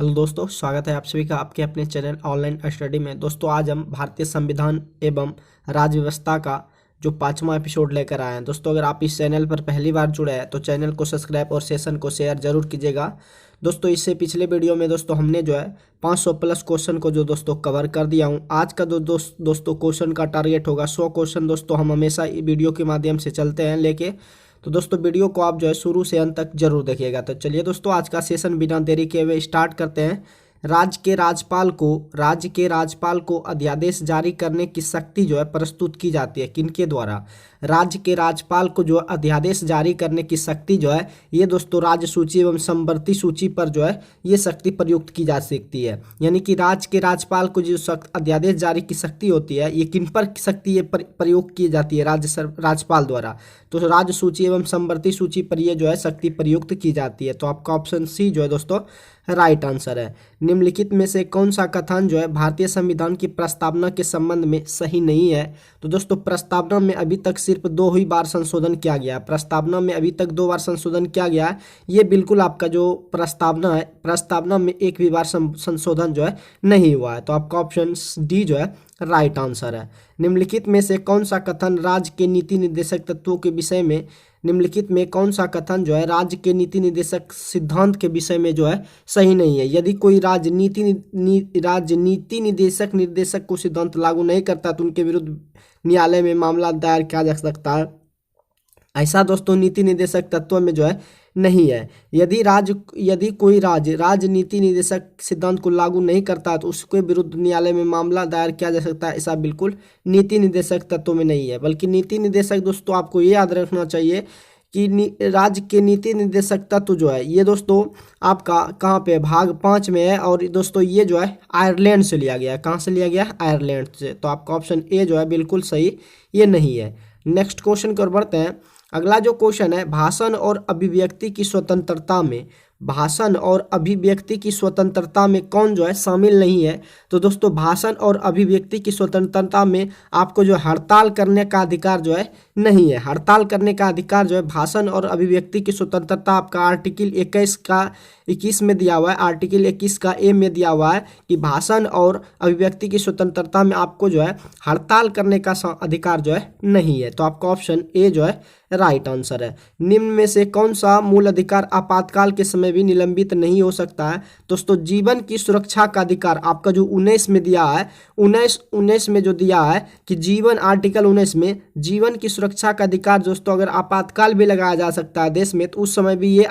Hello दोस्तों, स्वागत है आप सभी का आपके अपने चैनल ऑनलाइन स्टडी में। दोस्तों आज हम भारतीय संविधान एवं राज्य व्यवस्था का जो 5वां एपिसोड लेकर आए हैं। दोस्तों अगर आप इस चैनल पर पहली बार जुड़े हैं तो चैनल को सब्सक्राइब और सेशन को शेयर जरूर कीजिएगा। दोस्तों इससे पिछले वीडियो में दोस्तों हमने जो है 500 प्लस क्वेश्चन को जो दोस्तों कवर कर दिया हूँ। आज का दोस्तों क्वेश्चन का टारगेट होगा 100 क्वेश्चन। दोस्तों हम हमेशा वीडियो के माध्यम से चलते हैं लेके, तो दोस्तों वीडियो को आप जो है शुरू से अंत तक जरूर देखिएगा। तो चलिए दोस्तों आज का सेशन बिना देरी किए हुए स्टार्ट करते हैं। राज्य के राज्यपाल को अध्यादेश जारी करने की शक्ति जो है प्रस्तुत की जाती है किनके द्वारा? राज्य के राज्यपाल को जो अध्यादेश जारी करने की शक्ति जो है ये दोस्तों राज्य सूची एवं समवर्ती सूची पर जो है ये शक्ति प्रयुक्त की जा सकती है। यानी कि राज्य के राज्यपाल को जो अध्यादेश जारी की शक्ति होती है ये किन पर शक्ति ये प्रयोग की जाती है? राज्यपाल द्वारा। तो राज्य सूची एवं समवर्ती सूची पर ये जो है शक्ति प्रयुक्त की जाती है। तो आपका ऑप्शन सी जो है दोस्तों राइट आंसर है। निम्नलिखित में से कौन सा कथन जो है भारतीय संविधान की प्रस्तावना के संबंध में सही नहीं है? तो दोस्तों प्रस्तावना में अभी तक सिर्फ 2 ही बार संशोधन किया गया है। प्रस्तावना में अभी तक 2 बार संशोधन किया गया है। ये बिल्कुल आपका जो प्रस्तावना है, प्रस्तावना में एक भी बार संशोधन जो है नहीं हुआ है। तो आपका ऑप्शन डी जो है राइट आंसर है। निम्नलिखित में से कौन सा कथन राज्य के नीति निर्देशक तत्वों के विषय में निम्नलिखित में कौन सा कथन जो है राज्य के नीति निर्देशक सिद्धांत के विषय में जो है सही नहीं है? यदि कोई राजनीति निर्देशक को सिद्धांत लागू नहीं करता तो उनके विरुद्ध न्यायालय में मामला दायर किया जा सकता है। ऐसा दोस्तों नीति निर्देशक तत्व में जो है नहीं है। यदि कोई राजनीति निर्देशक सिद्धांत को लागू नहीं करता तो उसके विरुद्ध न्यायालय में मामला दायर किया जा सकता है। ऐसा बिल्कुल नीति निर्देशक तत्व में नहीं है। बल्कि नीति निर्देशक दोस्तों आपको ये याद रखना चाहिए कि राज्य के नीति निर्देशक तत्व जो है ये दोस्तों आपका कहाँ पे भाग 5 में है। और दोस्तों ये जो है आयरलैंड से लिया गया है। कहाँ से लिया गया है? आयरलैंड से। तो आपका ऑप्शन ए जो है बिल्कुल सही ये नहीं है। नेक्स्ट क्वेश्चन की ओर बढ़ते हैं। अगला जो क्वेश्चन है, भाषण और अभिव्यक्ति की स्वतंत्रता में कौन जो है शामिल नहीं है? तो दोस्तों भाषण और अभिव्यक्ति की स्वतंत्रता में आपको जो हड़ताल करने का अधिकार जो है नहीं है। हड़ताल करने का अधिकार जो है भाषण और अभिव्यक्ति की स्वतंत्रता आपका आर्टिकल 21 में दिया हुआ है। आर्टिकल 21 का ए में दिया हुआ है कि भाषण और अभिव्यक्ति की स्वतंत्रता में आपको जो है हड़ताल करने का अधिकार जो है नहीं है। तो आपका ऑप्शन ए जो है राइट आंसर है। निम्न में से कौन सा मूल अधिकार आपातकाल के समय भी निलंबित नहीं हो सकता है? दोस्तों जीवन की सुरक्षा का अधिकार आपका जो 19 में दिया है, 19 में जो दिया है कि जीवन, आर्टिकल 19 में जीवन की सुरक्षा का अधिकार दोस्तों अगर आपातकाल भी लगाया जा सकता है देश में तो उस समय भी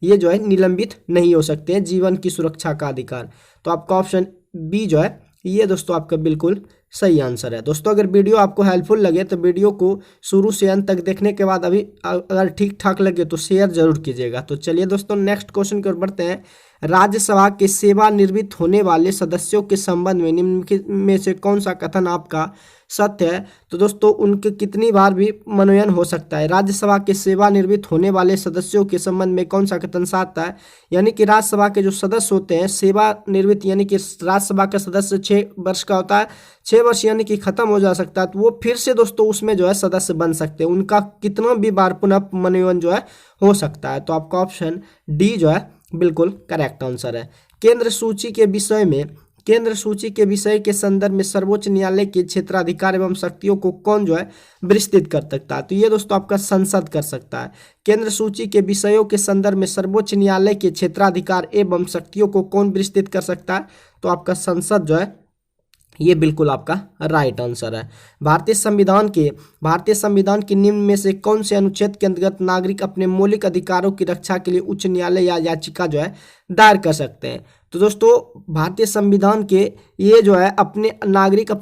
ये जो है निलंबित नहीं हो सकते हैं, जीवन की सुरक्षा का अधिकार। तो आपका ऑप्शन बी जो है ये दोस्तों आपका बिल्कुल सही आंसर है। दोस्तों अगर वीडियो आपको हेल्पफुल लगे तो वीडियो को शुरू से अंत तक देखने के बाद अभी अगर ठीक ठाक लगे तो शेयर जरूर कीजिएगा। तो चलिए दोस्तों नेक्स्ट क्वेश्चन की ओर बढ़ते हैं। राज्यसभा के सेवानिवृत्त होने वाले सदस्यों के संबंध में निम्न में से कौन सा कथन आपका सत्य है? तो दोस्तों उनके कितनी बार भी मनोनयन हो सकता है? राज्यसभा के सेवानिवृत्त होने वाले सदस्यों के संबंध में कौन सा कथन सत्य है? यानी कि राज्यसभा के जो सदस्य होते हैं सेवानिवृत्त, यानी कि राज्यसभा का सदस्य 6 वर्ष का होता है, 6 वर्ष यानी कि खत्म हो जा सकता है तो वो फिर से दोस्तों उसमें जो है सदस्य बन सकते हैं। उनका कितना भी बार पुनः मनोनयन जो है हो सकता है। तो आपका ऑप्शन डी जो है बिल्कुल करेक्ट आंसर है। केंद्र सूची के विषय के संदर्भ में सर्वोच्च न्यायालय के क्षेत्राधिकार एवं शक्तियों को कौन जो है विस्तृत कर सकता है? तो ये दोस्तों आपका संसद कर सकता है। केंद्र सूची के विषयों के संदर्भ में सर्वोच्च न्यायालय के क्षेत्राधिकार एवं शक्तियों को कौन विस्तृत कर सकता है? तो आपका संसद जो है ये बिल्कुल आपका राइट आंसर है। भारतीय संविधान के निम्न में से कौन से अनुच्छेद के अंतर्गत नागरिक अपने मौलिक अधिकारों की रक्षा के लिए उच्च न्यायालय या याचिका जो है दायर कर सकते हैं? तो दोस्तों भारतीय संविधान के ये जो है नागरिक जो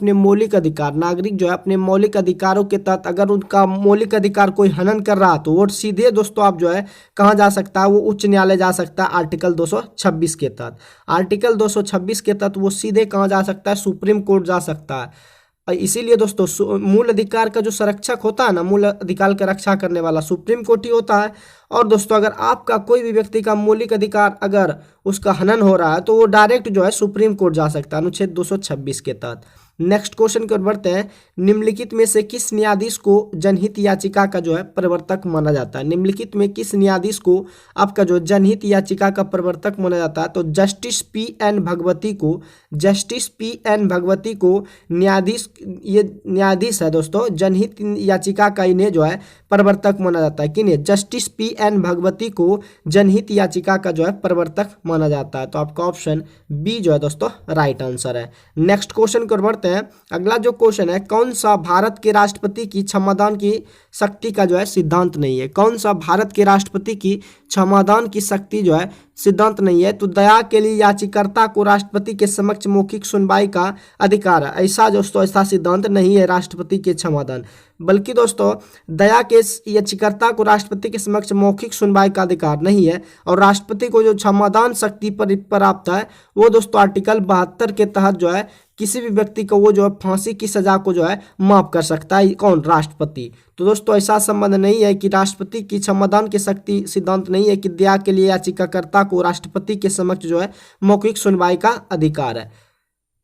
है अपने मौलिक अधिकारों के तहत अगर उनका मौलिक अधिकार कोई हनन कर रहा तो वो सीधे दोस्तों आप जो है कहाँ जा सकता है? वो उच्च न्यायालय जा सकता है। आर्टिकल 226 के तहत, आर्टिकल 226 के तहत वो सीधे कहाँ जा सकता है? सुप्रीम कोर्ट जा सकता है। इसीलिए दोस्तों मूल अधिकार का जो संरक्षक होता है ना, मूल अधिकार का रक्षा करने वाला सुप्रीम कोर्ट ही होता है। और दोस्तों अगर आपका कोई भी व्यक्ति का मौलिक अधिकार अगर उसका हनन हो रहा है तो वो डायरेक्ट जो है सुप्रीम कोर्ट जा सकता है अनुच्छेद 226 के तहत। नेक्स्ट क्वेश्चन की ओर बढ़ते हैं। निम्नलिखित में से किस न्यायाधीश को जनहित याचिका का जो है प्रवर्तक माना जाता है? निम्नलिखित में किस न्यायाधीश को आपका जो जनहित याचिका का प्रवर्तक माना जाता है? तो जस्टिस पी.एन. भगवती को, जस्टिस पी.एन. भगवती को न्यायाधीश, ये न्यायाधीश है दोस्तों, जनहित याचिका का इन्हें जो है प्रवर्तक माना जाता है। किन्हें? Justice PN. भगवती को जनहित याचिका का जो है प्रवर्तक माना जाता है। तो आपका ऑप्शन बी जो है दोस्तों राइट आंसर है। नेक्स्ट क्वेश्चन की ओर बढ़ते हैं। अगला जो क्वेश्चन है, कौन सा भारत के राष्ट्रपति की क्षमादान की शक्ति का जो है सिद्धांत नहीं है? कौन सा भारत के राष्ट्रपति की क्षमादान की शक्ति जो है सिद्धांत नहीं है? तो दया के लिए याचिकाकर्ता को राष्ट्रपति के समक्ष मौखिक सुनवाई का अधिकार है। ऐसा दोस्तों ऐसा सिद्धांत नहीं है राष्ट्रपति के क्षमादान, बल्कि दोस्तों दया के याचिकाकर्ता को राष्ट्रपति के समक्ष मौखिक सुनवाई का अधिकार नहीं है। और राष्ट्रपति को जो क्षमादान शक्ति पर प्राप्त है वो दोस्तों आर्टिकल 72 के तहत जो है किसी भी व्यक्ति को वो जो है फांसी की सजा को जो है माफ कर सकता है। कौन? राष्ट्रपति। तो दोस्तों ऐसा संबंध नहीं है कि राष्ट्रपति की क्षमादान की शक्ति सिद्धांत नहीं है कि दया के लिए याचिकाकर्ता को राष्ट्रपति के समक्ष जो है मौखिक सुनवाई का अधिकार है।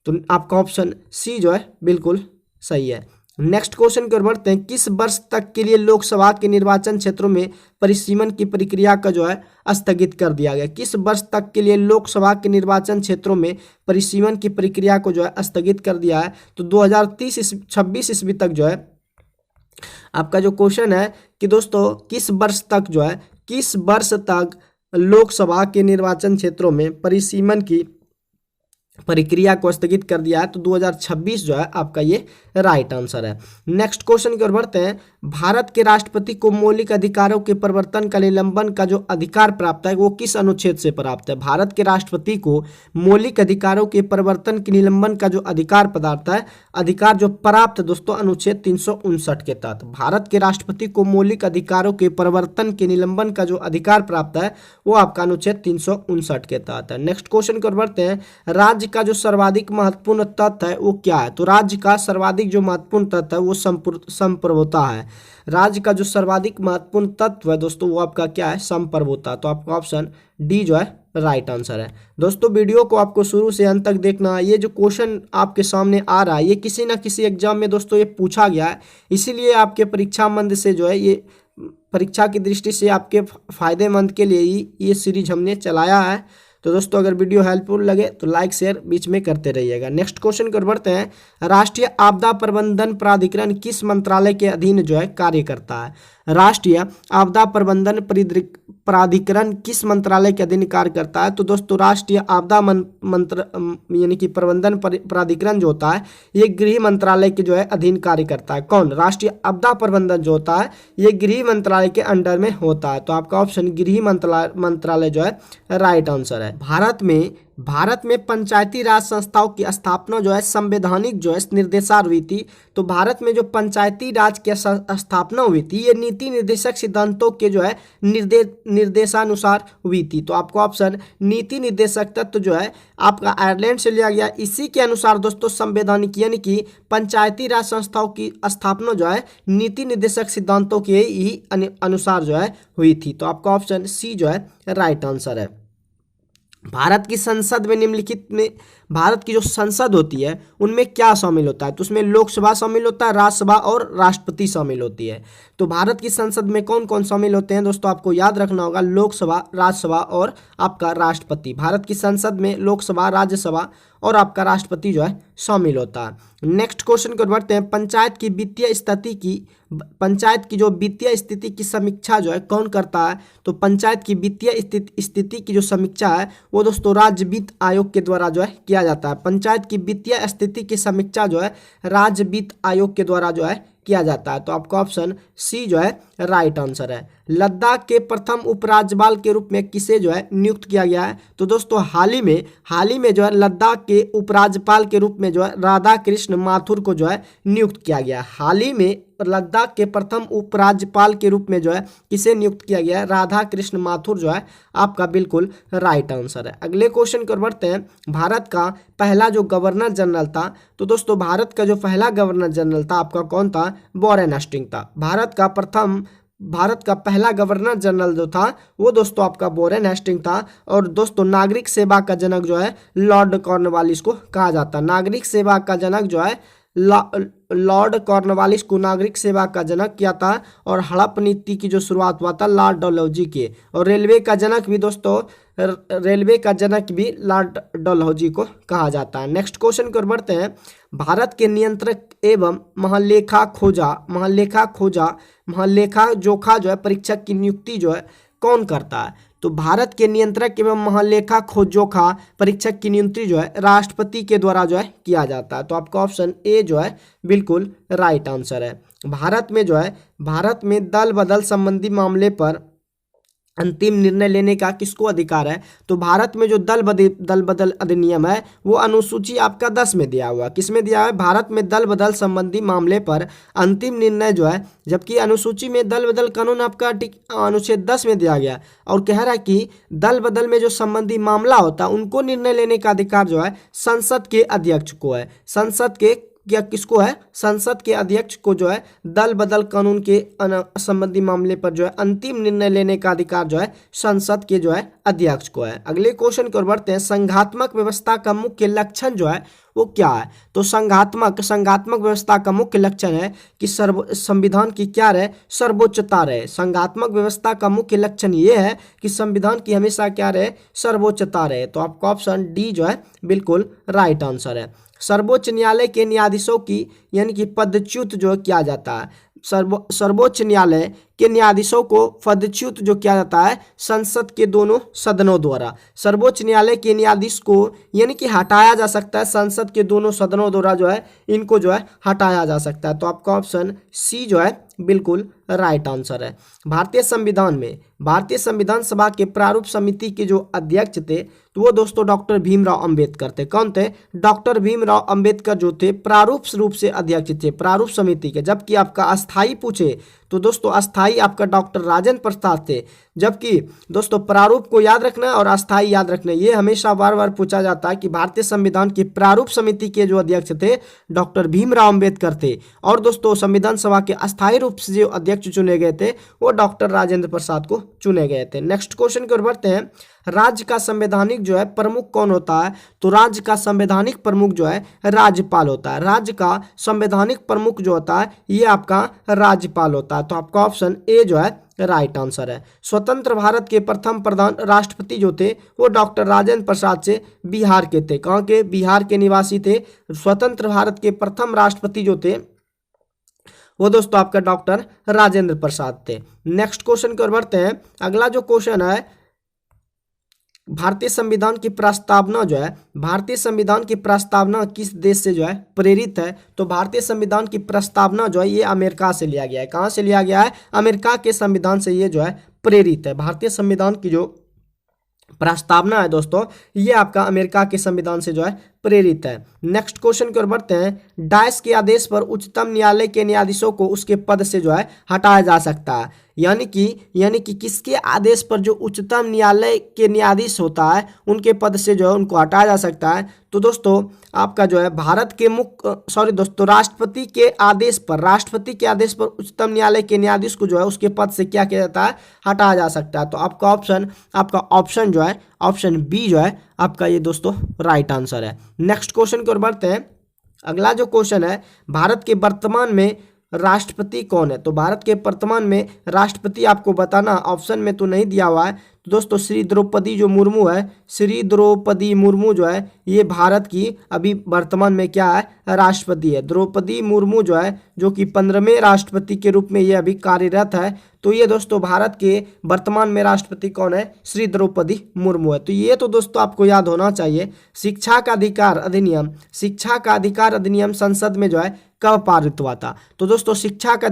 तो आपका ऑप्शन सी जो है बिल्कुल सही है। नेक्स्ट क्वेश्चन की ओर बढ़ते हैं। किस वर्ष तक के लिए लोकसभा के निर्वाचन क्षेत्रों में परिसीमन की प्रक्रिया का जो है स्थगित कर दिया गया? किस वर्ष तक के लिए लोकसभा के निर्वाचन क्षेत्रों में परिसीमन की प्रक्रिया को जो है स्थगित कर दिया है? तो 2026 ईस्वी तक जो है आपका जो क्वेश्चन है कि दोस्तों किस वर्ष तक जो है, किस वर्ष तक लोकसभा के निर्वाचन क्षेत्रों में परिसीमन की प्रक्रिया को स्थगित कर दिया है? तो 2026 जो है आपका ये राइट आंसर है। नेक्स्ट क्वेश्चन की ओर बढ़ते हैं। भारत के राष्ट्रपति को मौलिक अधिकारों के प्रवर्तन का निलंबन का जो अधिकार प्राप्त है वो किस अनुच्छेद से प्राप्त है? भारत के राष्ट्रपति को मौलिक अधिकारों के प्रवर्तन के निलंबन का जो अधिकार पदार्थ है, अधिकार जो प्राप्त दोस्तों अनुच्छेद 359 के तहत। भारत के राष्ट्रपति को मौलिक अधिकारों के प्रवर्तन के निलंबन का जो अधिकार प्राप्त है वो आपका अनुच्छेद 359 के तहत है। नेक्स्ट क्वेश्चन की ओर बढ़ते हैं। राज्य का जो सर्वाधिक महत्वपूर्ण तत्व है वो क्या है? तो राज्य का सर्वाधिक जो महत्वपूर्ण तत्व है वो संप्रभुता है। राज्य का जो सर्वाधिक महत्वपूर्ण तत्व है दोस्तों वो आपका क्या है? संप्रभुता। तो आपका ऑप्शन डी जो है राइट आंसर है। दोस्तों वीडियो को आपको शुरू से अंत तक देखना। ये जो क्वेश्चन आपके सामने आ रहा है ये किसी ना किसी एग्जाम में दोस्तों ये पूछा गया है, इसीलिए आपके परीक्षामंद से जो है ये परीक्षा की दृष्टि से आपके फायदेमंद के लिए ही ये सीरीज हमने चलाया है। तो दोस्तों अगर वीडियो हेल्पफुल लगे तो लाइक शेयर बीच में करते रहिएगा। नेक्स्ट क्वेश्चन की ओर बढ़ते हैं। राष्ट्रीय आपदा प्रबंधन प्राधिकरण किस मंत्रालय के अधीन जो है कार्य करता है? राष्ट्रीय आपदा प्रबंधन प्राधिकरण किस मंत्रालय के अधीन कार्य करता है? तो दोस्तों राष्ट्रीय आपदा यानी कि प्रबंधन प्राधिकरण जो होता है ये गृह मंत्रालय के जो है अधीन कार्य करता है। कौन? राष्ट्रीय आपदा प्रबंधन जो होता है ये गृह मंत्रालय के अंडर में होता है। तो आपका ऑप्शन गृह मंत्रालय जो है राइट आंसर है। भारत में पंचायती राज संस्थाओं की स्थापना जो है संवैधानिक जो है निर्देशानुसार हुई थी। तो भारत में जो पंचायती राज की स्थापना हुई थी ये नीति निर्देशक सिद्धांतों के जो है निर्देशानुसार हुई थी। तो आपको ऑप्शन नीति निर्देशक तत्व जो है आपका आयरलैंड से लिया गया। इसी के अनुसार दोस्तों संवैधानिक यानी कि पंचायती राज संस्थाओं की स्थापना जो है नीति निर्देशक सिद्धांतों के ही अनुसार जो है हुई थी। तो आपका ऑप्शन सी जो है राइट आंसर है। भारत की संसद में निम्नलिखित में भारत की जो संसद होती है उनमें क्या शामिल होता है? तो उसमें लोकसभा शामिल होता है, राज्यसभा और राष्ट्रपति शामिल होती है। तो भारत की संसद में कौन कौन शामिल होते हैं दोस्तों आपको याद रखना होगा, लोकसभा, राज्यसभा और आपका राष्ट्रपति। भारत की संसद में लोकसभा, राज्यसभा और आपका राष्ट्रपति जो है शामिल होता है। नेक्स्ट क्वेश्चन को बढ़ते हैं। पंचायत की जो वित्तीय स्थिति की समीक्षा जो है कौन करता है? तो पंचायत की वित्तीय स्थिति की जो समीक्षा है वो दोस्तों राज्य वित्त आयोग के द्वारा जो है किया जाता है। पंचायत की वित्तीय स्थिति की समीक्षा जो है राज्य वित्त आयोग के द्वारा जो है किया जाता है। तो आपका ऑप्शन सी जो है राइट आंसर है। लद्दाख के प्रथम उपराज्यपाल के रूप में किसे जो है नियुक्त किया गया है? तो दोस्तों हाल ही में जो है लद्दाख के उपराज्यपाल के रूप में जो है राधा कृष्ण माथुर को जो है नियुक्त किया गया। हाल ही में लद्दाख के प्रथम उपराज्यपाल के रूप में जो है किसे नियुक्त किया गया है? राधा कृष्ण माथुर जो है आपका बिल्कुल राइट आंसर है। अगले क्वेश्चन की ओर बढ़ते हैं। भारत का पहला जो गवर्नर जनरल था, तो दोस्तों भारत का जो पहला गवर्नर जनरल था आपका कौन था? वॉरेन हेस्टिंग्स था। भारत का प्रथम भारत का पहला गवर्नर जनरल जो था वो दोस्तों आपका वॉरेन हेस्टिंग था। और दोस्तों नागरिक सेवा का जनक जो है लॉर्ड कॉर्नवालिस को कहा जाता है। नागरिक सेवा का जनक जो है लॉर्ड कॉर्नवालिस को नागरिक सेवा का जनक किया था। और हड़प नीति की जो शुरुआत हुआ था लॉर्ड डलहौजी के। और रेलवे का जनक भी दोस्तों रेलवे का जनक भी लॉर्ड डलहौजी को कहा जाता है। नेक्स्ट क्वेश्चन की ओर बढ़ते हैं। भारत के नियंत्रक एवं महालेखा जोखा जो है परीक्षक की नियुक्ति जो है कौन करता है? तो भारत के नियंत्रक एवं महालेखा जोखा परीक्षक की नियुक्ति जो है राष्ट्रपति के द्वारा जो है किया जाता है। तो आपका ऑप्शन ए जो है बिल्कुल राइट आंसर है। भारत में दल बदल संबंधी मामले पर अंतिम निर्णय लेने का किसको अधिकार है? तो भारत में जो दल बदल अधिनियम है वो अनुसूची आपका 10 में दिया हुआ। किस में दिया हुआ है? भारत में दल बदल संबंधी मामले पर अंतिम निर्णय जो है, जबकि अनुसूची में दल बदल कानून आपका अनुच्छेद 10 में दिया गया और कह रहा है कि दल बदल में जो संबंधी मामला होता है उनको निर्णय लेने का अधिकार जो है संसद के अध्यक्ष को है। संसद के क्या किसको है? संसद के अध्यक्ष को जो है दल बदल कानून के संबंधी मामले पर जो है अंतिम निर्णय लेने का अधिकार जो है संसद के जो है अध्यक्ष को है। अगले क्वेश्चन की ओर बढ़ते हैं। संघात्मक व्यवस्था का मुख्य लक्षण जो है वो क्या है? तो संघात्मक व्यवस्था का मुख्य लक्षण है कि संविधान की क्या रहे? सर्वोच्चता रहे। संघात्मक व्यवस्था का मुख्य लक्षण ये है कि संविधान की हमेशा क्या रहे? सर्वोच्चता रहे। तो आपका ऑप्शन डी जो है बिल्कुल राइट आंसर है। सर्वोच्च न्यायालय के न्यायाधीशों की यानी कि पदच्युत जो किया जाता है, सर्वोच्च न्यायालय के न्यायाधीशों को पदच्युत जो किया जाता है संसद के दोनों सदनों द्वारा। सर्वोच्च न्यायालय के न्यायाधीश को यानी कि हटाया जा सकता है संसद के दोनों सदनों द्वारा जो है इनको जो है हटाया जा सकता है। तो आपका ऑप्शन सी जो है बिल्कुल राइट आंसर है। भारतीय संविधान सभा के प्रारूप समिति के जो अध्यक्ष थे तो वो दोस्तों डॉक्टर भीमराव अंबेडकर थे। कौन थे? डॉक्टर भीमराव अंबेडकर जो थे प्रारूप रूप से अध्यक्ष थे प्रारूप समिति के। जबकि आपका अस्थाई पूछे तो दोस्तों अस्थाई आपका डॉक्टर राजेंद्र प्रसाद थे। जबकि दोस्तों प्रारूप को याद रखना और अस्थाई याद रखना, ये हमेशा बार बार पूछा जाता है कि भारतीय संविधान की प्रारूप समिति के जो अध्यक्ष थे डॉक्टर भीमराव अंबेडकर थे और दोस्तों संविधान सभा के अस्थाई रूप से जो अध्यक्ष चुने गए थे वो डॉक्टर राजेंद्र प्रसाद को चुने गए थे। नेक्स्ट क्वेश्चन की ओर बढ़ते हैं। राज्य का संवैधानिक जो है प्रमुख कौन होता है? तो राज्य का संवैधानिक प्रमुख जो है राज्यपाल होता है। राज्य का संवैधानिक प्रमुख जो होता है ये आपका राज्यपाल होता है। तो आपका ऑप्शन ए जो है राइट आंसर है। स्वतंत्र भारत के प्रथम प्रधान राष्ट्रपति जो थे वो डॉक्टर राजेंद्र प्रसाद से बिहार के थे। कहाँ के? बिहार के निवासी थे। स्वतंत्र भारत के प्रथम राष्ट्रपति जो थे वो दोस्तों आपका डॉक्टर राजेंद्र प्रसाद थे। नेक्स्ट क्वेश्चन की ओर बढ़ते हैं। अगला जो क्वेश्चन है, भारतीय संविधान की प्रस्तावना जो है, भारतीय संविधान की प्रस्तावना किस देश से जो है प्रेरित है? तो भारतीय संविधान की प्रस्तावना जो है ये अमेरिका से लिया गया है। कहाँ से लिया गया है? अमेरिका के संविधान से ये जो है प्रेरित है। भारतीय संविधान की जो प्रस्तावना है दोस्तों ये आपका अमेरिका के संविधान से जो है प्रेरित है। नेक्स्ट क्वेश्चन की ओर बढ़ते हैं। डाइस के आदेश पर उच्चतम न्यायालय के न्यायाधीशों को उसके पद से जो है हटाया जा सकता है। यानी कि किसके आदेश पर जो उच्चतम न्यायालय के न्यायाधीश होता है उनके पद से जो है उनको हटाया जा सकता है? तो दोस्तों आपका जो है राष्ट्रपति के आदेश पर उच्चतम न्यायालय के न्यायाधीश को जो है उसके पद से क्या किया जाता है? हटाया जा सकता है। तो आपका ऑप्शन जो है ऑप्शन बी जो है आपका ये दोस्तों राइट आंसर है। नेक्स्ट क्वेश्चन की ओर बढ़ते हैं। अगला जो क्वेश्चन है, भारत के वर्तमान में राष्ट्रपति कौन है? तो भारत के वर्तमान में राष्ट्रपति आपको बताना, ऑप्शन में तो नहीं दिया हुआ है। तो दोस्तों श्री द्रौपदी मुर्मू जो है ये भारत की अभी वर्तमान में क्या है? राष्ट्रपति है। द्रौपदी मुर्मू जो है जो कि 15वें राष्ट्रपति के रूप में ये अभी कार्यरत है। तो ये दोस्तों भारत के वर्तमान में राष्ट्रपति कौन है? श्री द्रौपदी मुर्मू है। तो ये तो दोस्तों आपको याद होना चाहिए। शिक्षा का अधिकार अधिनियम संसद में जो है कब पारित हुआ था? तो दोस्तों शिक्षा का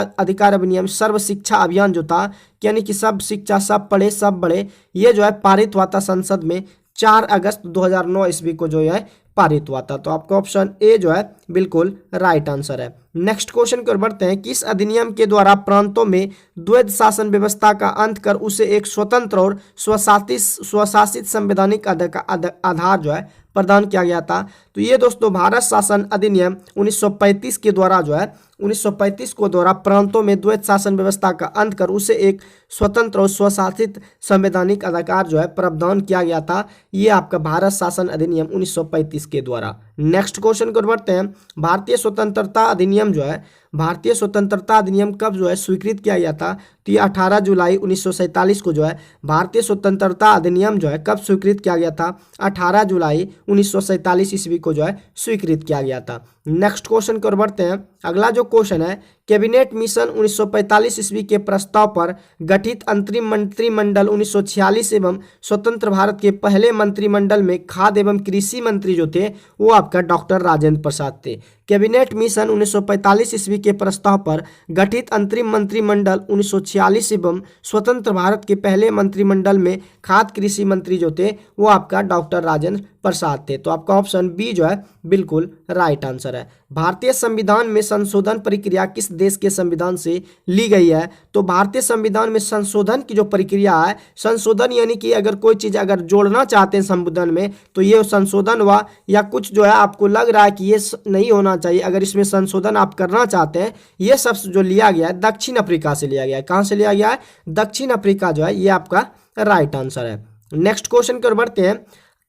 अधिकार अधिनियम सर्व शिक्षा अभियान जो था, यानी कि सब शिक्षा सब पढ़े सब बढ़े, ये जो है पारित हुआ था संसद में 4 अगस्त 2009 ईस्वी को जो है पारित हुआ था। तो आपका ऑप्शन ए जो है बिल्कुल राइट आंसर है। नेक्स्ट क्वेश्चन की ओर बढ़ते हैं। किस अधिनियम के द्वारा प्रांतों में द्वैध शासन व्यवस्था का अंत कर उसे एक स्वतंत्र और स्वशासित संवैधानिक आधार जो है प्रदान किया गया था? तो ये दोस्तों भारत शासन अधिनियम 1935 के द्वारा जो है 1935 को द्वारा प्रांतों में द्वैध शासन व्यवस्था का अंत कर उसे एक स्वतंत्र और स्वशासित संवैधानिक अधिकार जो है प्रावधान किया गया था। ये आपका भारत शासन अधिनियम 1935 के द्वारा। नेक्स्ट क्वेश्चन को बढ़ते हैं। भारतीय स्वतंत्रता अधिनियम जो है भारतीय स्वतंत्रता अधिनियम कब जो है स्वीकृत किया गया था? तो ये 18 जुलाई 1947 को जो है भारतीय स्वतंत्रता अधिनियम जो है कब स्वीकृत किया गया था? 18 जुलाई 1947 ईस्वी को जो है स्वीकृत किया गया था। नेक्स्ट क्वेश्चन की ओर बढ़ते हैं। अगला जो क्वेश्चन है, कैबिनेट मिशन 1945 ईस्वी के प्रस्ताव पर गठित अंतरिम मंत्रिमंडल 1946 एवं स्वतंत्र भारत के पहले मंत्रिमंडल में खाद्य एवं कृषि मंत्री जो थे वो आपका डॉक्टर राजेंद्र प्रसाद थे। कैबिनेट मिशन 1945 ईस्वी के प्रस्ताव पर गठित अंतरिम मंत्रिमंडल 1946 एवं स्वतंत्र भारत के पहले मंत्रिमंडल में खाद्य कृषि मंत्री जो थे वो आपका डॉक्टर राजेंद्र प्रसाद थे। तो आपका ऑप्शन बी जो है बिल्कुल राइट आंसर है। भारतीय संविधान में संशोधन प्रक्रिया किस देश के संविधान से ली गई है? तो भारतीय संविधान में संशोधन की जो प्रक्रिया है, संशोधन यानी कि अगर कोई चीज़ अगर जोड़ना चाहते हैं संविधान में तो ये संशोधन हुआ, या कुछ जो है आपको लग रहा है कि ये नहीं होना चाहिए, अगर इसमें संशोधन आप करना चाहते हैं, ये सब जो लिया गया है दक्षिण अफ्रीका से लिया गया है। कहाँ से लिया गया है? दक्षिण अफ्रीका जो है ये आपका राइट आंसर है। नेक्स्ट क्वेश्चन की ओर बढ़ते हैं।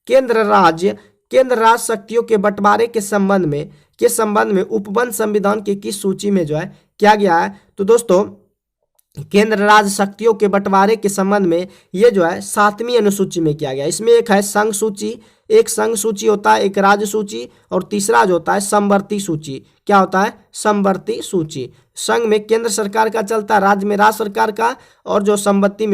केंद्र राज्य शक्तियों के बंटवारे के संबंध में उपबंध संविधान की किस सूची में जो है किया गया है? तो दोस्तों केंद्र राज्य शक्तियों के बंटवारे के संबंध में ये जो है 7वीं अनुसूची में किया गया। इसमें एक है संघ सूची, एक संघ सूची होता है, एक राज्य सूची, और तीसरा जो होता है समवर्ती सूची। क्या होता है? समवर्ती सूची। संघ में केंद्र सरकार का चलता है, राज्य में राज्य सरकार का, और जो समवर्ती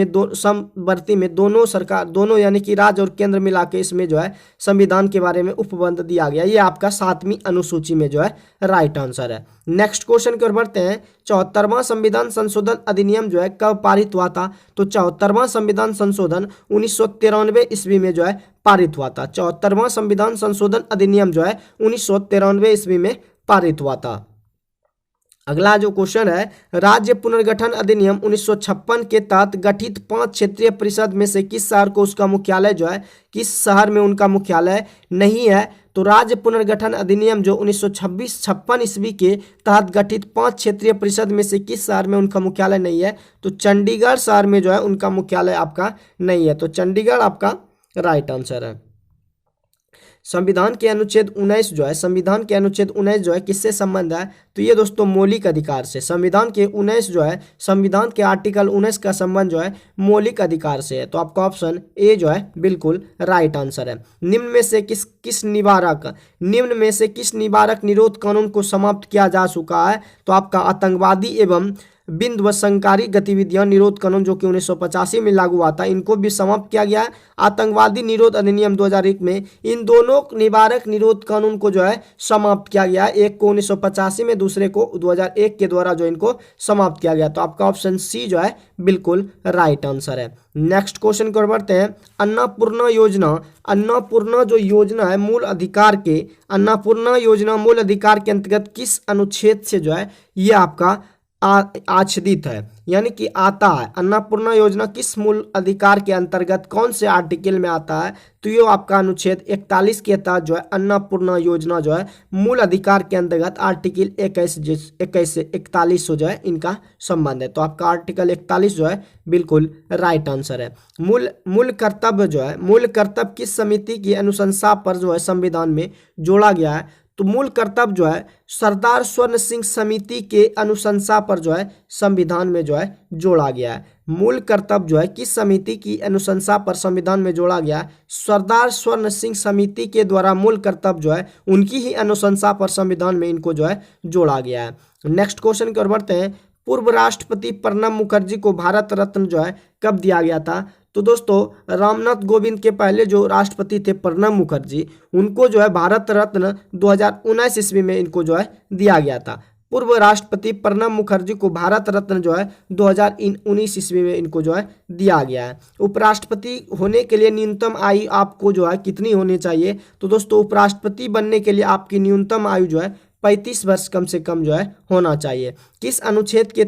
में दोनों यानी कि राज्य और केंद्र मिला के इसमें जो है संविधान के बारे में उपबंध दिया गया। ये आपका 7वीं अनुसूची में जो है राइट आंसर है। नेक्स्ट क्वेश्चन की ओर बढ़ते हैं। 74वां संविधान संशोधन अधिनियम जो है कब पारित हुआ था? तो 74वां संविधान संशोधन 1993 ईस्वी में जो है पारित हुआ था। 74वां संविधान संशोधन अधिनियम जो है 1993 ईस्वी में पारित हुआ था। अगला जो क्वेश्चन है, राज्य पुनर्गठन अधिनियम 1956 के तहत गठित 5 क्षेत्रीय परिषद में से किस शहर को उसका मुख्यालय जो है, किस शहर में उनका मुख्यालय नहीं है? तो राज्य पुनर्गठन अधिनियम जो 1956 ईस्वी के तहत गठित 5 क्षेत्रीय परिषद में से किस शहर में उनका मुख्यालय नहीं है? तो चंडीगढ़ शहर में जो है उनका मुख्यालय आपका नहीं है। तो चंडीगढ़ आपका राइट आंसर है। संविधान के अनुच्छेद 19 जो है किससे संबंध है? तो ये दोस्तों मौलिक अधिकार से। संविधान के आर्टिकल 19 का संबंध जो है मौलिक अधिकार से है। तो आपका ऑप्शन ए जो है बिल्कुल राइट आंसर है। निम्न में से किस निवारक निरोध कानून को समाप्त किया जा चुका है? तो आपका आतंकवादी एवं विध्वंसकारी गतिविधियां निरोध कानून जो कि 1985 में लागू हुआ था, इनको भी समाप्त किया गया है। आतंकवादी निरोध अधिनियम 2001 में इन दोनों निवारक निरोध कानून को जो है समाप्त किया गया। एक को 1985 में, दूसरे को 2001 के द्वारा जो इनको समाप्त किया गया। तो आपका ऑप्शन सी जो है बिल्कुल राइट आंसर है। नेक्स्ट क्वेश्चन को बढ़ते हैं। अन्नपूर्णा जो योजना है मूल अधिकार के अंतर्गत किस अनुच्छेद से जो है ये आपका आच्छादित है, यानी कि आता है? अन्नपूर्णा योजना किस मूल अधिकार के अंतर्गत कौन से आर्टिकल में आता है? तो ये आपका अनुच्छेद 41 के तहत जो है अन्नपूर्णा योजना जो है मूल अधिकार के अंतर्गत आर्टिकल 21 से 41 जो है इनका संबंध है। तो आपका आर्टिकल 41 जो है बिल्कुल राइट आंसर है। मूल कर्तव्य किस समिति की अनुशंसा पर जो है संविधान में जोड़ा गया है? तो मूल कर्तव्य जो है सरदार स्वर्ण सिंह समिति के अनुशंसा पर जो है संविधान में जो है जोड़ा गया है। मूल कर्तव्य जो है किस समिति की अनुशंसा पर संविधान में जोड़ा गया है? सरदार स्वर्ण सिंह समिति के द्वारा मूल कर्तव्य जो है उनकी ही अनुशंसा पर संविधान में इनको जो है जोड़ा गया है। नेक्स्ट क्वेश्चन की ओर बढ़ते हैं। पूर्व राष्ट्रपति प्रणब मुखर्जी को भारत रत्न जो है कब दिया गया था? तो दोस्तों रामनाथ कोविंद के पहले जो राष्ट्रपति थे प्रणब मुखर्जी, उनको जो है भारत रत्न 2019 ईस्वी में इनको जो है दिया गया था। पूर्व राष्ट्रपति प्रणब मुखर्जी को भारत रत्न जो है 2019 ईस्वी में इनको जो है दिया गया है। उपराष्ट्रपति होने के लिए न्यूनतम आयु आपको जो है कितनी होनी चाहिए? तो दोस्तों उपराष्ट्रपति बनने के लिए आपकी न्यूनतम आयु जो है 35 वर्ष कम से कम जो है होना चाहिए। किस अनुच्छेद के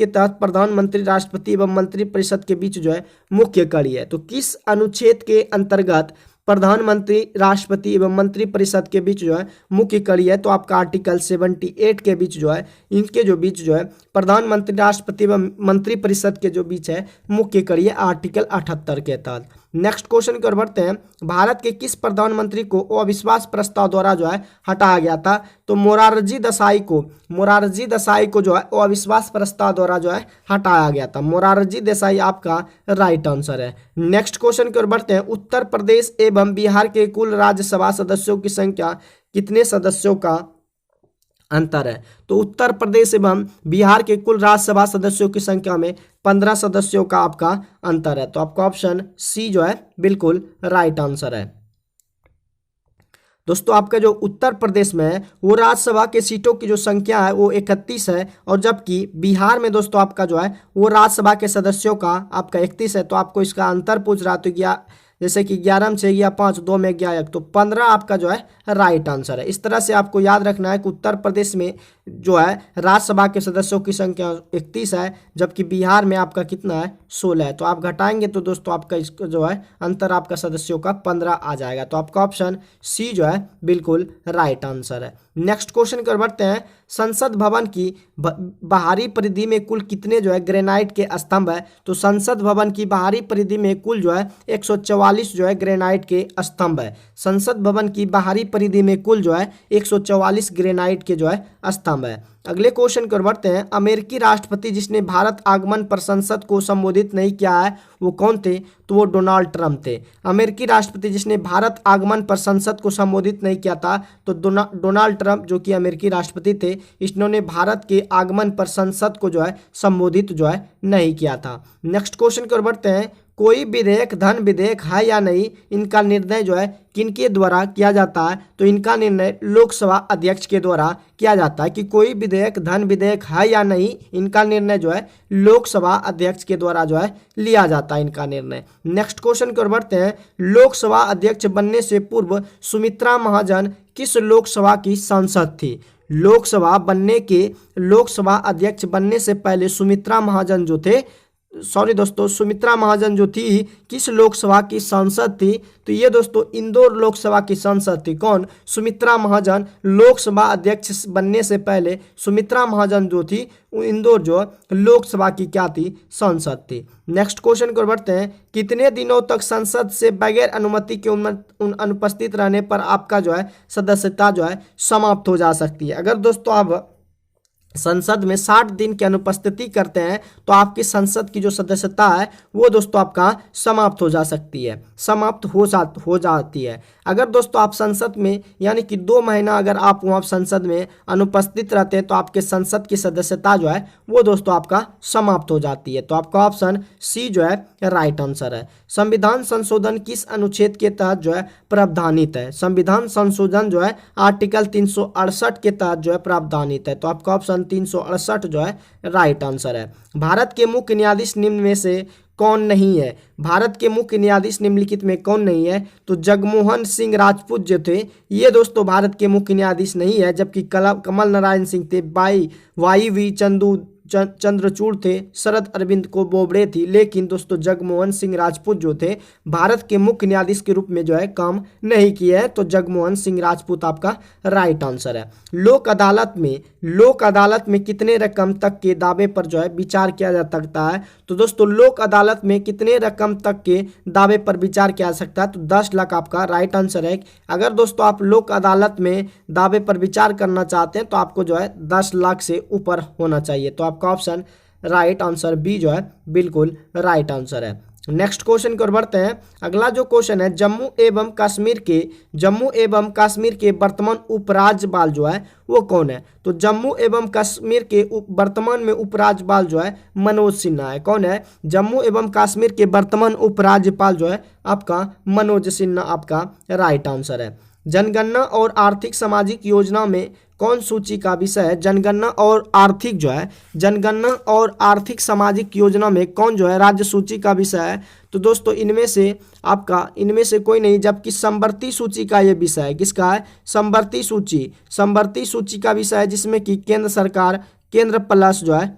तहत प्रधानमंत्री, राष्ट्रपति एवं मंत्रिपरिषद के बीच जो है मुख्य कड़ी है? तो किस अनुच्छेद के अंतर्गत प्रधानमंत्री, राष्ट्रपति एवं मंत्रिपरिषद के बीच जो है मुख्य कड़ी है? तो आपका आर्टिकल 78 के बीच जो है, इनके जो बीच जो है प्रधानमंत्री, राष्ट्रपति एवं मंत्रिपरिषद के जो बीच है मुख्य कड़ी है आर्टिकल 78 के तहत। नेक्स्ट क्वेश्चन की ओर बढ़ते हैं। भारत के किस प्रधानमंत्री को अविश्वास प्रस्ताव द्वारा जो है हटाया गया था? तो मोरारजी देसाई को जो है अविश्वास प्रस्ताव द्वारा जो है हटाया गया था। मोरारजी देसाई आपका राइट आंसर है। नेक्स्ट क्वेश्चन की ओर बढ़ते हैं। उत्तर प्रदेश एवं बिहार के कुल राज्यसभा सदस्यों की संख्या कितने सदस्यों का अंतर है? तो उत्तर प्रदेश एवं बिहार के कुल राज्यसभा सदस्यों की संख्या में 15 सदस्यों का आपका अंतर है। तो आपका ऑप्शन सी जो है बिल्कुल राइट आंसर है। दोस्तों आपका जो उत्तर प्रदेश में है वो राज्यसभा के सीटों की जो संख्या है वो 31 है, और जबकि बिहार में दोस्तों आपका जो है वो राज्यसभा के सदस्यों का आपका 31 है। तो आपको इसका अंतर पूछ रहा तो क्या, जैसे कि 11 में 6 गया 5, 2 में गया 1, तो 15 आपका जो है राइट आंसर है। इस तरह से आपको याद रखना है कि उत्तर प्रदेश में जो है राज्यसभा के सदस्यों की संख्या 31 है, जबकि बिहार में आपका कितना है 16 है। तो आप घटाएंगे तो दोस्तों आपका इसका जो है अंतर आपका सदस्यों का 15 आ जाएगा। तो आपका ऑप्शन सी जो है बिल्कुल राइट आंसर है। नेक्स्ट क्वेश्चन कर बढ़ते हैं। संसद भवन की बाहरी परिधि में कुल कितने जो है ग्रेनाइट के स्तंभ है? तो संसद भवन की बाहरी परिधि में कुल जो है 144 जो है ग्रेनाइट के स्तंभ है। संसद भवन की बाहरी परिधि में कुल जो है 144 ग्रेनाइट के जो है स्तंभ है। अगले क्वेश्चन की ओर बढ़ते हैं। अमेरिकी राष्ट्रपति जिसने भारत आगमन पर संसद को संबोधित नहीं किया है वो कौन थे? तो वो डोनाल्ड ट्रंप थे। अमेरिकी राष्ट्रपति जिसने भारत आगमन पर संसद को संबोधित नहीं किया था तो डोनाल्ड ट्रंप जो कि अमेरिकी राष्ट्रपति थे, इन्होंने भारत के आगमन पर संसद को जो है संबोधित जो है नहीं किया था। नेक्स्ट क्वेश्चन की ओर बढ़ते हैं। कोई विधेयक धन विधेयक है या नहीं, इनका निर्णय जो है किनके द्वारा किया जाता है? तो इनका निर्णय लोकसभा अध्यक्ष के द्वारा किया जाता है। कि कोई विधेयक धन विधेयक है या नहीं, इनका निर्णय जो है लोकसभा अध्यक्ष के द्वारा जो है लिया जाता है इनका निर्णय। नेक्स्ट क्वेश्चन की ओर बढ़ते हैं। लोकसभा अध्यक्ष बनने से पूर्व सुमित्रा महाजन किस लोकसभा की सांसद थी? लोकसभा अध्यक्ष बनने से पहले सुमित्रा महाजन जो थी किस लोकसभा की सांसद थी? तो ये दोस्तों इंदौर लोकसभा की सांसद थी। कौन? सुमित्रा महाजन। लोकसभा अध्यक्ष बनने से पहले सुमित्रा महाजन जो थी वो इंदौर जो लोकसभा की क्या थी? सांसद थी। नेक्स्ट क्वेश्चन को बढ़ते हैं। कितने दिनों तक संसद से बगैर अनुमति के अनुपस्थित रहने पर आपका जो है सदस्यता जो है समाप्त हो जा सकती है? अगर दोस्तों आप संसद में 60 दिन की अनुपस्थिति करते हैं तो आपकी संसद की जो सदस्यता है वो दोस्तों आपका समाप्त हो जाती है। अगर दोस्तों आप संसद में यानी कि 2 महीना अगर आप वहाँ संसद में अनुपस्थित रहते हैं तो आपके संसद की सदस्यता जो है वो दोस्तों आपका समाप्त हो जाती है। तो आपका ऑप्शन सी जो है राइट आंसर है। संविधान संशोधन किस अनुच्छेद के तहत जो है प्रावधानित है? संविधान संशोधन जो है आर्टिकल 368 के तहत जो है प्रावधानित है। तो आपका ऑप्शन 368 जो है राइट आंसर है। भारत के मुख्य न्यायाधीश निम्न में से कौन नहीं है? भारत के मुख्य न्यायाधीश निम्नलिखित में कौन नहीं है? तो जगमोहन सिंह राजपूत जो थे ये दोस्तों भारत के मुख्य न्यायाधीश नहीं है, जबकि कमल नारायण सिंह थे, वाई वी चंद्रचूड़ थे, शरद अरविंद को बोबड़े थी। लेकिन दोस्तों जगमोहन सिंह राजपूत जो थे भारत के मुख्य न्यायाधीश के रूप में जो है काम नहीं किए हैं। तो जगमोहन सिंह राजपूत आपका राइट आंसर है। लोक अदालत में कितने रकम तक के दावे पर जो है विचार किया जा सकता है? तो दोस्तों लोक अदालत में कितने रकम तक के दावे पर विचार किया जा सकता है? तो 10 लाख आपका राइट आंसर है। अगर दोस्तों आप लोक अदालत में दावे पर विचार करना चाहते हैं तो आपको जो है 10 लाख से ऊपर होना चाहिए। तो आपका ऑप्शन राइट आंसर बी जो है बिल्कुल राइट आंसर है। नेक्स्ट क्वेश्चन की ओर बढ़ते हैं। अगला जो क्वेश्चन है, जम्मू एवं कश्मीर के वर्तमान उपराज्यपाल जो है वो कौन है? तो जम्मू एवं कश्मीर के वर्तमान में उपराज्यपाल जो है मनोज सिन्हा है। कौन है? जम्मू एवं कश्मीर के वर्तमान उपराज्यपाल जो है आपका मनोज सिन्हा आपका राइट आंसर है। जनगणना और आर्थिक सामाजिक योजना में कौन सूची का विषय है? जनगणना और आर्थिक जो है, जनगणना और आर्थिक सामाजिक योजना में कौन जो है राज्य सूची का विषय है? तो दोस्तों इनमें से आपका, इनमें से कोई नहीं, जबकि समवर्ती सूची का ये विषय है। किसका है? समवर्ती सूची, समवर्ती सूची का विषय है, जिसमें कि केंद्र सरकार, केंद्र प्लस जो है,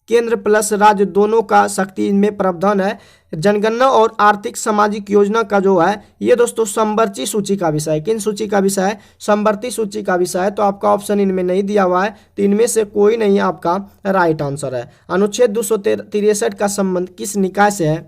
केंद्र प्लस राज्य दोनों का शक्ति इनमें प्रावधान है। जनगणना और आर्थिक सामाजिक योजना का जो है ये दोस्तों समवर्ती सूची का विषय है। किन सूची का विषय है? समवर्ती सूची का विषय है। तो आपका ऑप्शन इनमें नहीं दिया हुआ है, तो इनमें से कोई नहीं आपका राइट आंसर है। अनुच्छेद 263 का संबंध किस निकाय से है?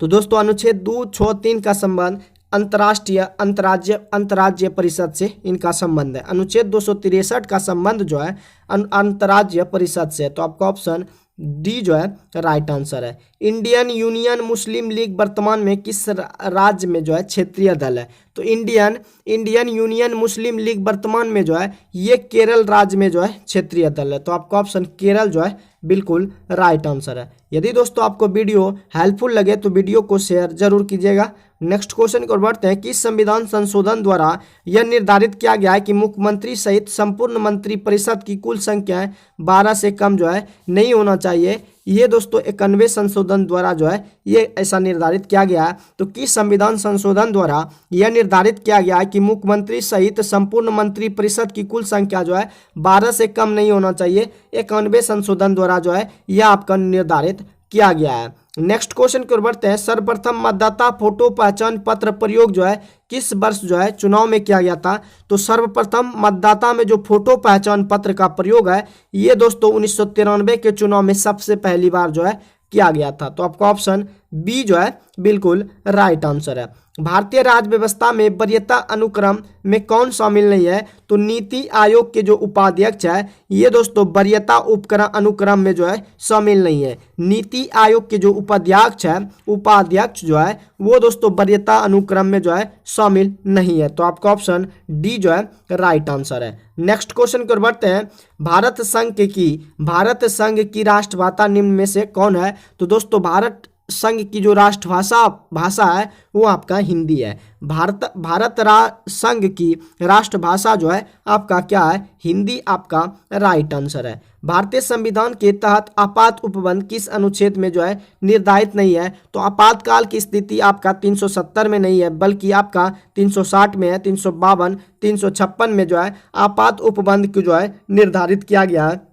तो दोस्तों अनुच्छेद 263 का संबंध अंतर्राष्ट्रीय अंतर्राज्य परिषद से इनका संबंध है। अनुच्छेद 263 का संबंध जो है अंतर्राज्य परिषद से है। तो आपका ऑप्शन डी जो है राइट आंसर है। इंडियन यूनियन मुस्लिम लीग वर्तमान में किस राज्य में जो है क्षेत्रीय दल है? तो इंडियन यूनियन मुस्लिम लीग वर्तमान में जो है ये केरल राज्य में जो है क्षेत्रीय दल है। तो आपका ऑप्शन केरल जो है बिल्कुल राइट आंसर है। यदि दोस्तों आपको वीडियो हेल्पफुल लगे तो वीडियो को शेयर जरूर कीजिएगा। नेक्स्ट क्वेश्चन को बढ़ते हैं। किस संविधान संशोधन द्वारा यह निर्धारित किया गया है कि मुख्यमंत्री सहित संपूर्ण मंत्रिपरिषद की कुल संख्या 12 से कम जो है नहीं होना चाहिए? ये दोस्तों 91वें संशोधन द्वारा जो है ये ऐसा निर्धारित किया गया है। तो किस संविधान संशोधन द्वारा यह निर्धारित किया गया है कि मुख्यमंत्री सहित संपूर्ण मंत्रिपरिषद की कुल संख्या जो है 12 से कम नहीं होना चाहिए? 91वें संशोधन द्वारा जो है यह आपका निर्धारित किया गया है। नेक्स्ट क्वेश्चन की ओर बढ़ते हैं। सर्वप्रथम मतदाता फोटो पहचान पत्र प्रयोग जो है किस वर्ष जो है चुनाव में किया गया था? तो सर्वप्रथम मतदाता में जो फोटो पहचान पत्र का प्रयोग है ये दोस्तों 1993 के चुनाव में सबसे पहली बार जो है किया गया था। तो आपका ऑप्शन बी जो है बिल्कुल राइट आंसर है। भारतीय राज्य व्यवस्था में वरीयता अनुक्रम में कौन शामिल नहीं है? तो नीति आयोग के जो उपाध्यक्ष है ये दोस्तों वरीयता उपक्रम अनुक्रम में जो है शामिल नहीं है। नीति आयोग के जो उपाध्यक्ष जो है वो दोस्तों वरीयता अनुक्रम में जो है शामिल नहीं है। तो आपका ऑप्शन डी जो है राइट आंसर है। नेक्स्ट क्वेश्चन की ओर बढ़ते हैं। भारत संघ की राष्ट्रभाषा निम्न में से कौन है? तो दोस्तों भारत संघ की जो भाषा है वो आपका हिंदी है। संघ की राष्ट्रभाषा जो है आपका क्या है? हिंदी आपका राइट आंसर है। भारतीय संविधान के तहत आपात उपबंध किस अनुच्छेद में जो है निर्धारित नहीं है? तो आपातकाल की स्थिति आपका 370 में नहीं है, बल्कि आपका 360 में है, 352, 356 में जो है आपात उपबंध को जो है निर्धारित किया गया है।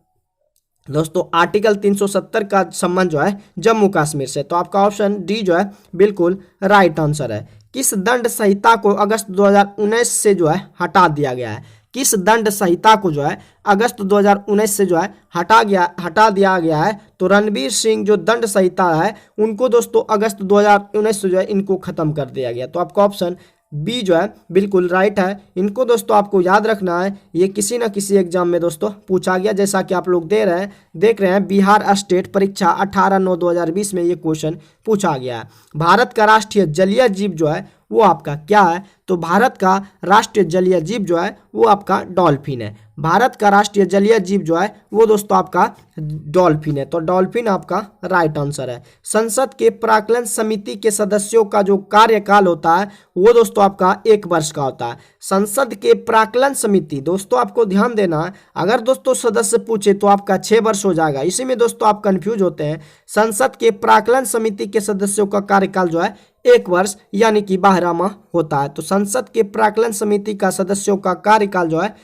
दोस्तों आर्टिकल 370 का संबंध जो है जम्मू कश्मीर से। तो आपका ऑप्शन डी जो है बिल्कुल राइट आंसर है। किस दंड संहिता को अगस्त 2019 से जो है हटा दिया गया है? किस दंड संहिता को जो है अगस्त 2019 से जो है हटा दिया गया है? तो रणवीर सिंह जो दंड संहिता है उनको दोस्तों अगस्त 2019 से जो है इनको खत्म कर दिया गया। तो आपका ऑप्शन बी जो है बिल्कुल राइट है। इनको दोस्तों आपको याद रखना है, ये किसी ना किसी एग्जाम में दोस्तों पूछा गया, जैसा कि आप लोग देख रहे हैं बिहार स्टेट परीक्षा 18/9/2020 में ये क्वेश्चन पूछा गया है। भारत का राष्ट्रीय जलीय जीव जो है वो आपका क्या है? तो भारत का राष्ट्रीय जलीय जीव जो है वो आपका डॉल्फिन है। भारत का राष्ट्रीय जलीय जीव जो है वो दोस्तों आपका डॉल्फिन है। तो डॉल्फिन आपका राइट आंसर है। संसद के प्राक्कलन समिति के सदस्यों का जो कार्यकाल होता है वो दोस्तों आपका 1 वर्ष का होता है। संसद के प्राक्कलन समिति दोस्तों आपको ध्यान देना है, अगर दोस्तों सदस्य पूछे तो आपका 6 वर्ष हो जाएगा, इसी में दोस्तों आप कंफ्यूज होते हैं। संसद के प्राक्कलन समिति के सदस्यों का कार्यकाल जो है 1 वर्ष यानी कि 12 माह होता है। तो संसद के प्राक्कलन समिति का सदस्यों का कार्यकाल जो है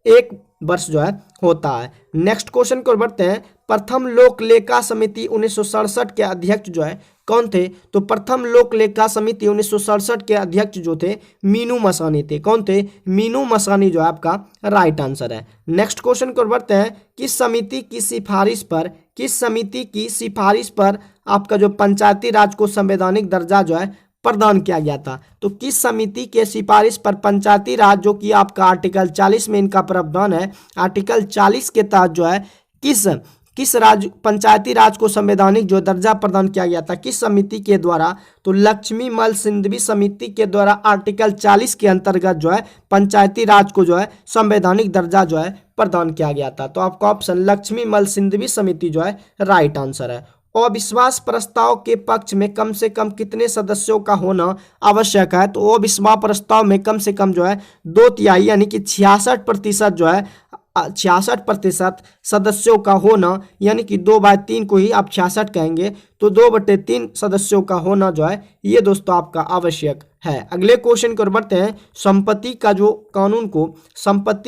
1 वर्ष जो है होता है। नेक्स्ट क्वेश्चन को बढ़ते हैं। प्रथम लोक लेखा समिति 1967 के अध्यक्ष जो है कौन थे? तो प्रथम लोक लेखा समिति 1967 के अध्यक्ष जो थे मीनू मसानी थे। कौन थे? मीनू मसानी जो है आपका राइट आंसर है। नेक्स्ट क्वेश्चन को बढ़ते हैं। किस समिति की सिफारिश पर आपका जो पंचायती राज को संवैधानिक दर्जा जो है प्रदान किया गया था? तो किस समिति के सिफारिश पर पंचायती राज, जो कि आपका आर्टिकल 40 में इनका प्रावधान है, आर्टिकल 40 के तहत जो है किस पंचायती राज को संवैधानिक जो दर्जा प्रदान किया गया था, किस समिति के द्वारा? तो लक्ष्मी मल सिंघवी समिति के द्वारा आर्टिकल 40 के अंतर्गत जो है पंचायती राज को जो है संवैधानिक दर्जा जो है प्रदान किया गया था। तो आपका ऑप्शन लक्ष्मी मल सिंघवी समिति जो है राइट आंसर है। अविश्वास प्रस्ताव के पक्ष में कम से कम कितने सदस्यों का होना आवश्यक है? तो अविश्वास प्रस्ताव में कम से कम जो है 2/3 यानी कि 66% जो है 66% सदस्यों का होना, यानी कि 2/3 को ही आप 66 कहेंगे, तो 2/3 सदस्यों का होना जो है ये दोस्तों आपका आवश्यक है। अगले क्वेश्चन की ओर बढ़ते हैं। संपत्ति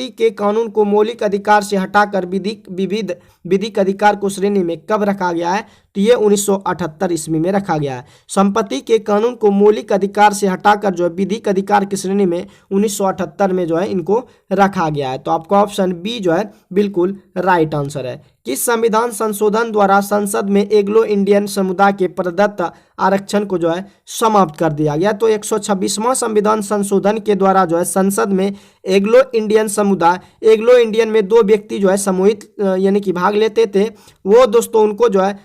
के कानून को मौलिक अधिकार से हटाकर विधिक अधिकार को श्रेणी में कब रखा गया है? तो ये 1978 ईस्वी में रखा गया है। संपत्ति के कानून को मौलिक अधिकार से हटाकर जो है विधिक अधिकार की श्रेणी में 1978 में जो है इनको रखा गया है। तो आपका ऑप्शन बी जो है बिल्कुल राइट आंसर है। किस संविधान संशोधन द्वारा संसद में एंग्लो इंडियन समुदाय के प्रदत्त आरक्षण को जो है समाप्त कर दिया गया? तो 126वां संविधान संशोधन के द्वारा जो है संसद में एंग्लो इंडियन में 2 व्यक्ति जो है समूहित यानी कि भाग लेते थे, वो दोस्तों उनको जो है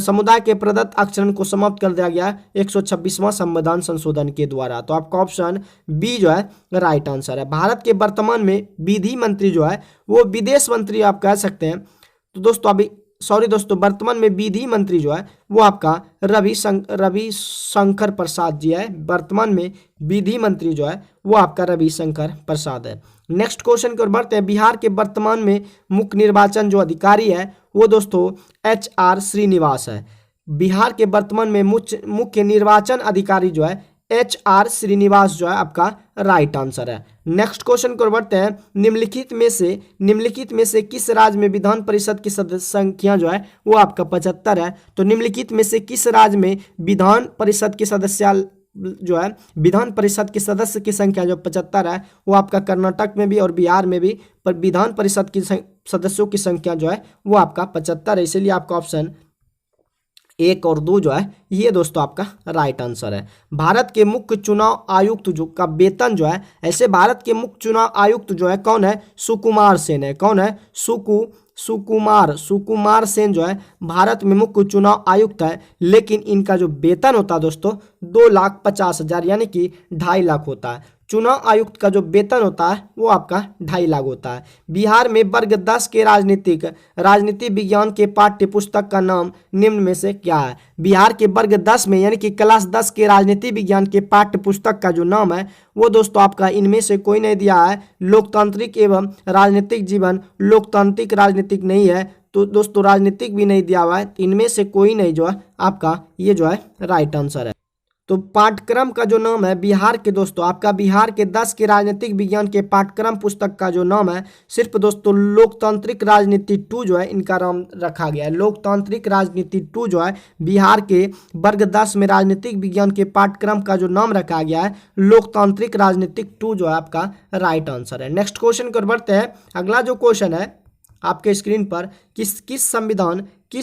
समुदाय के प्रदत्त आरक्षण को समाप्त कर दिया गया 126वां संविधान संशोधन के द्वारा। तो आपका ऑप्शन बी जो है राइट आंसर है। भारत के वर्तमान में विधि मंत्री जो है वो विदेश मंत्री आप कह सकते हैं। तो दोस्तों वर्तमान में विधि मंत्री जो है वो आपका रविशंकर प्रसाद जी है। वर्तमान में विधि मंत्री जो है वो आपका रविशंकर प्रसाद है। नेक्स्ट क्वेश्चन की ओर बढ़ते हैं। बिहार के वर्तमान में मुख्य निर्वाचन जो अधिकारी है वो दोस्तों HR श्रीनिवास है। बिहार के वर्तमान में मुख्य निर्वाचन अधिकारी जो है HR श्रीनिवास जो है आपका राइट आंसर है। नेक्स्ट क्वेश्चन को बढ़ते हैं। निम्नलिखित में से किस राज्य में विधान परिषद की सदस्य संख्या जो है वो आपका 75 है? तो निम्नलिखित में से किस राज्य में विधान परिषद की सदस्य की संख्या जो 75 है वो आपका कर्नाटक में भी और बिहार में भी पर विधान परिषद की सदस्यों की संख्या जो है वो आपका 75 है। इसीलिए आपका ऑप्शन 1 और 2 जो है ये दोस्तों आपका राइट आंसर है। भारत के मुख्य चुनाव आयुक्त जो का वेतन जो है, ऐसे भारत के मुख्य चुनाव आयुक्त जो है कौन है? सुकुमार सेन है। कौन है? सुकुमार सेन जो है भारत में मुख्य चुनाव आयुक्त है, लेकिन इनका जो वेतन होता है दोस्तों 2,50,000 यानी कि 2.5 लाख होता है। चुनाव आयुक्त का जो वेतन होता है वो आपका 2.5 लाख होता है। बिहार में वर्ग 10 के राजनीति विज्ञान के पाठ्य पुस्तक का नाम निम्न में से क्या है? बिहार के वर्ग 10 में यानी कि क्लास 10 के राजनीति विज्ञान के पाठ्य पुस्तक का जो नाम है वो दोस्तों आपका इनमें से कोई नहीं दिया है। लोकतांत्रिक एवं राजनीतिक जीवन, लोकतांत्रिक राजनीतिक नहीं है, तो दोस्तों राजनीतिक भी नहीं दिया हुआ है। इनमें से कोई नहीं जो है आपका ये जो है राइट आंसर है। तो पाठ्यक्रम का जो नाम है बिहार के दोस्तों आपका बिहार के 10 के राजनीतिक विज्ञान के पाठ्यक्रम पुस्तक का जो नाम है सिर्फ दोस्तों लोकतांत्रिक राजनीति 2 जो है इनका नाम रखा गया है। लोकतांत्रिक राजनीति 2 जो है बिहार के वर्ग 10 में राजनीतिक विज्ञान के पाठ्यक्रम का जो नाम रखा गया है लोकतांत्रिक राजनीतिक 2 जो है आपका राइट आंसर है। नेक्स्ट क्वेश्चन को बढ़ते हैं। अगला जो क्वेश्चन है आपके स्क्रीन पर, किस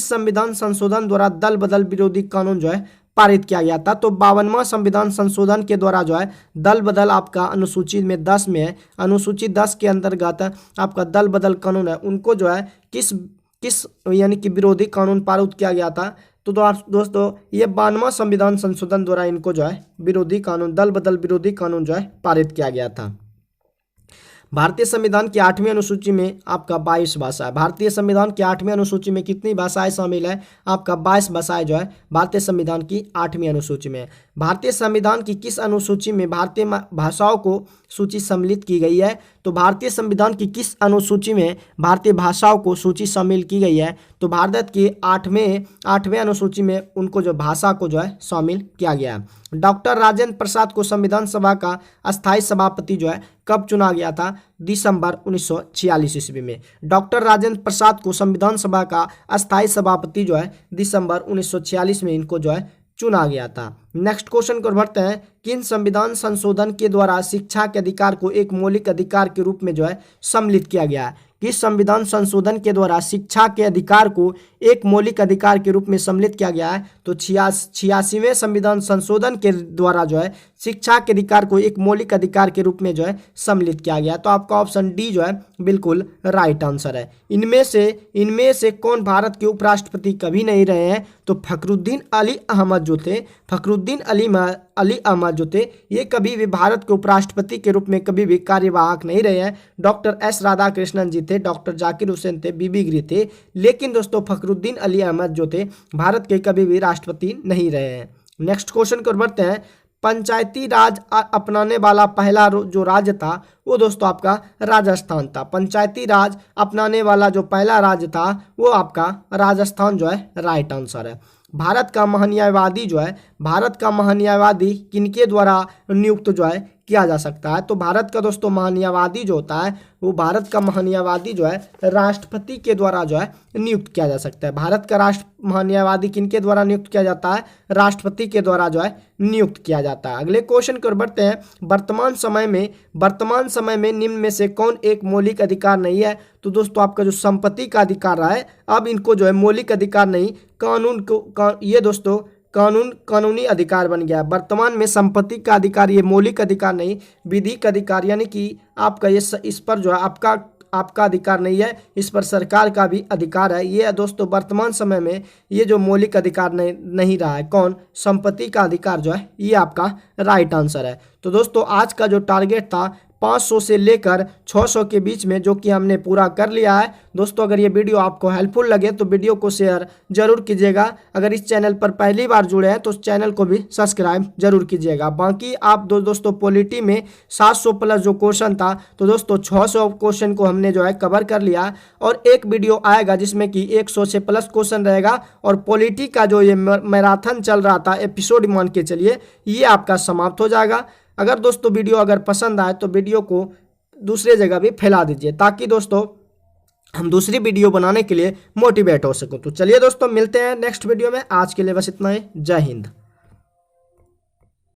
संविधान संशोधन द्वारा दल बदल विरोधी कानून जो है पारित किया गया था? तो 52वां संविधान संशोधन के द्वारा जो है दल बदल आपका अनुसूची में 10 में है। अनुसूची 10 के अंतर्गत आपका दल बदल कानून है, उनको जो है किस यानी कि विरोधी कानून पारित किया गया था? तो दोस्तों ये 52वां संविधान संशोधन द्वारा इनको जो है विरोधी कानून, दल बदल विरोधी कानून जो है पारित किया गया था। भारतीय संविधान की 8वीं अनुसूची में आपका 22 भाषा है। भारतीय संविधान की 8वीं अनुसूची में कितनी भाषाएं शामिल है? आपका 22 भाषाएं जो है भारतीय संविधान की 8वीं अनुसूची में। भारतीय संविधान की किस अनुसूची में भारतीय भाषाओं को सूची सम्मिलित की गई है? तो भारतीय संविधान की किस अनुसूची में भारतीय भाषाओं को सूची शामिल की गई है? तो भारत की 8वें अनुसूची में उनको जो भाषा को जो है शामिल किया गया है। डॉक्टर राजेंद्र प्रसाद को संविधान सभा का अस्थायी सभापति जो है कब चुना गया था? दिसंबर 1946 ईस्वी में। डॉक्टर राजेंद्र प्रसाद को संविधान सभा का अस्थायी सभापति जो है दिसंबर 1946 में इनको जो है चुना गया था। नेक्स्ट क्वेश्चन को बढ़ते हैं। किन संविधान संशोधन के द्वारा शिक्षा के अधिकार को एक मौलिक अधिकार के रूप में जो है सम्मिलित किया गया है? किस संविधान संशोधन के द्वारा शिक्षा के अधिकार को एक मौलिक अधिकार के रूप में सम्मिलित किया गया है? तो 86वें संविधान संशोधन के द्वारा जो है शिक्षा के अधिकार को एक मौलिक अधिकार के रूप में जो है सम्मिलित किया गया। तो आपका ऑप्शन डी जो है बिल्कुल राइट आंसर है। इनमें से कौन भारत के उपराष्ट्रपति कभी नहीं रहे हैं? तो फखरुद्दीन अली अहमद जो थे, फखरुद्दीन अली अली अहमद जो थे ये कभी भी भारत के उपराष्ट्रपति के रूप में कभी भी कार्यवाहक नहीं रहे हैं। डॉक्टर एस राधाकृष्णन जी थे, डॉक्टर जाकिर हुसैन थे, बीबी गिरी थे, लेकिन दोस्तों फखरुद्दीन अली अहमद जो थे भारत के कभी भी राष्ट्रपति नहीं रहे हैं। नेक्स्ट क्वेश्चन की ओर बढ़ते हैं। पंचायती राज अपनाने वाला पहला जो राज्य था वो दोस्तों आपका राजस्थान था। पंचायती राज अपनाने वाला जो पहला राज्य था वो आपका राजस्थान जो है राइट आंसर है। भारत का महान्यायवादी जो है, भारत का महान्यायवादी किनके द्वारा नियुक्त जो है किया जा सकता है? तो भारत का दोस्तों महान्यायवादी जो होता है वो भारत का महान्यायवादी जो है राष्ट्रपति के द्वारा जो है नियुक्त किया जा सकता है। भारत का महान्यायवादी किनके द्वारा नियुक्त किया जाता है? राष्ट्रपति के द्वारा जो है नियुक्त किया जाता है। अगले क्वेश्चन की ओर बढ़ते हैं। वर्तमान समय में निम्न में से कौन एक मौलिक अधिकार नहीं है? तो दोस्तों आपका जो संपत्ति का अधिकार रहा है अब इनको जो है मौलिक अधिकार नहीं, कानून को ये दोस्तों कानूनी अधिकार बन गया। वर्तमान में संपत्ति का अधिकार ये मौलिक अधिकार नहीं, विधिक अधिकार, यानी कि आपका ये इस पर जो है आपका अधिकार नहीं है, इस पर सरकार का भी अधिकार है। ये दोस्तों वर्तमान समय में ये जो मौलिक अधिकार नहीं रहा है, कौन? संपत्ति का अधिकार जो है ये आपका राइट आंसर है। तो दोस्तों आज का जो टारगेट था 500 से लेकर 600 के बीच में जो कि हमने पूरा कर लिया है। दोस्तों अगर ये वीडियो आपको हेल्पफुल लगे तो वीडियो को शेयर जरूर कीजिएगा। अगर इस चैनल पर पहली बार जुड़े हैं तो उस चैनल को भी सब्सक्राइब जरूर कीजिएगा। बाकी आप दोस्तों पॉलिटी में 700 प्लस जो क्वेश्चन था तो दोस्तों 600 क्वेश्चन को हमने जो है कवर कर लिया और एक वीडियो आएगा जिसमें कि 100 से प्लस क्वेश्चन रहेगा और पॉलिटी का जो ये मैराथन चल रहा था एपिसोड मान के चलिए ये आपका समाप्त हो जाएगा। अगर दोस्तों वीडियो अगर पसंद आए तो वीडियो को दूसरे जगह भी फैला दीजिए ताकि दोस्तों हम दूसरी वीडियो बनाने के लिए मोटिवेट हो सको। तो चलिए दोस्तों मिलते हैं नेक्स्ट वीडियो में। आज के लिए बस इतना ही। जय हिंद।